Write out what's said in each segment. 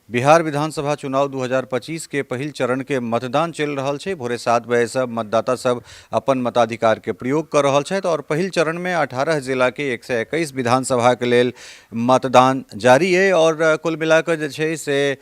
बिहार विधानसभा चुनाव 2025 के पहिल चरण के मतदान चल रहा है। भोरे 7 बजे सब मतदाता सब अपन मताधिकार के प्रयोग कर रहा है और पहिल चरण में 18 जिला के 121 विधानसभा के लेल मतदान जारी है। और कुल मिलाकर जे छै से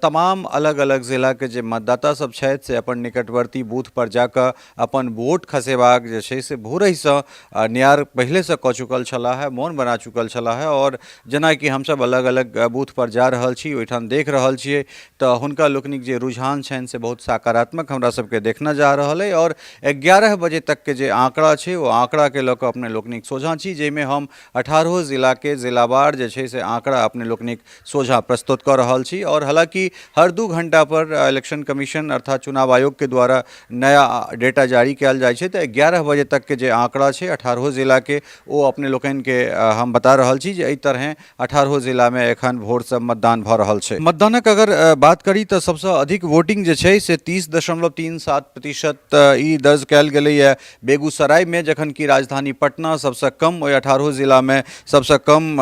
तमाम अलग अलग जिला के जे मतदाता सब छै से अपन निकटवर्ती बूथ पर जाकर अपन वोट खसेबाक जे छै से भोरे से नियार पहले से क चुकल छला है, मौन बना चुकल छला है। और जेना कि हम सब अलग अलग बूथ पर जा रहल छी, ओहिठाम देख रहल छियै तऽ हुनका लोकनिक जे रुझान छनि से बहुत सकारात्मक हमरा सबके देखना जा रहल है। और 11 बजे तक के जे आंकड़ा छै वो आंकड़ा के लऽ कऽ अपने लोकनिक सोझा छी, जाहिमे हम 18 जिला के जिलावार जे छै से आंकड़ा अपने लोकनिक सोझा प्रस्तुत कर रहल छी। और हालांकि हर 2 घंटा पर इलेक्शन कमीशन अर्थात चुनाव आयोग के द्वारा नया डेटा जारी कयल जाइ छै, तऽ 11 बजे तक के जे आंकड़ा छै 18 जिला के वो अपने लोकनि के हम बता रहल छी जे एहि तरह 18 जिला में एखन भोर से मतदान भऽ रहल छै। मतदानक अगर बात करी तो सबसे अधिक वोटिंग जे छै से 30.37% ई दर्ज कयल गेलै है बेगूसराय में, जखन कि राजधानी पटना सबसे कम ओहि 18 जिला में सबसे कम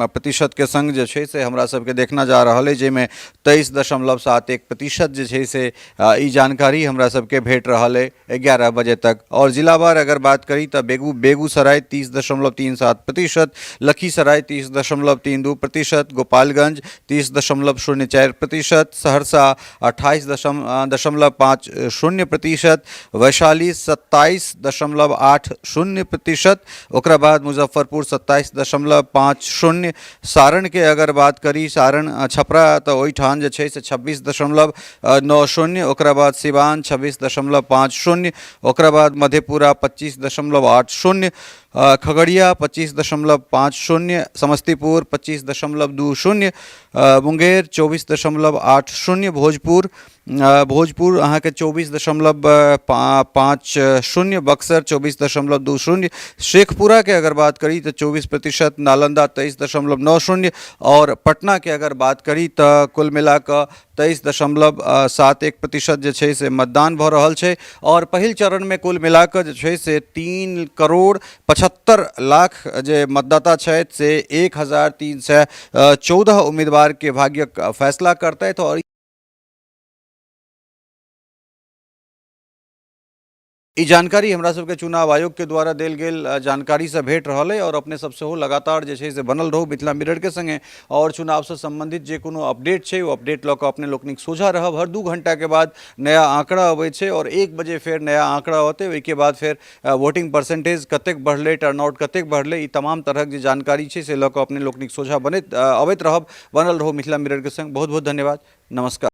प्रतिशत के संग जे छै से हमरा सबके देखना जा रहल है, जाहिमे 23.71% जे छै से ई जानकारी हमरा सबके भेट रहल है 11 बजे तक। और जिलावार अगर बात करी तो बेगूसराय 30.37%, लखीसराय 30.32%, गोपालगंज 30.04%, सहरसा 28.50%, वैशाली 27.80%, ओकरा बाद मुजफ्फरपुर 27.50, सारण के अगर बात करी सारण छपरा तो ओहिठाम जे छै से 26.90, ओकरा बाद सिवान 26.50, ओकरा बाद मधेपुरा 25.80, खगड़िया 25.50, समस्तीपुर 25.20, मुंगेर 24.80, भोजपुर अहाँ के 24.50, बक्सर 24.20, शेखपुरा के अगर बात करी तो 24%, नालंदा 23.90 और पटना के अगर बात करी तो कुल मिलाकर 23.71% जे छै से मतदान भऽ रहल छै। और पहिल चरण में कुल मिलाकर जे छै से 3,75,00,000 जे मतदाता छथि से 1,314 उम्मीदवार के भाग्यक फैसला करतै। और ई जानकारी हमरा सबके चुनाव आयोग के द्वारा देल गेल जानकारी से भेट रहल है। और अपने सबसे हो लगातार जे छै से बनल रहू मिथिला मिरर के संगे, और चुनाव से संबंधित जे कोनो अपडेट छै वो अपडेट लऽ कऽ अपने लोकनिक सोझा रहब। हर 2 घंटा के बाद नया आंकड़ा अबै छै और 1 बजे फिर नया आंकड़ा होते, ओहिके बाद फिर वोटिंग परसेंटेज कतेक बढ़ले, टर्नआउट कतेक बढ़ले, ई तमाम तरहक जे जानकारी छै से लऽ कऽ अपने लोकनिक सोझा बनैत अबैत रहब। बनल रहू मिथिला मिरर के संग। बहुत बहुत धन्यवाद, नमस्कार।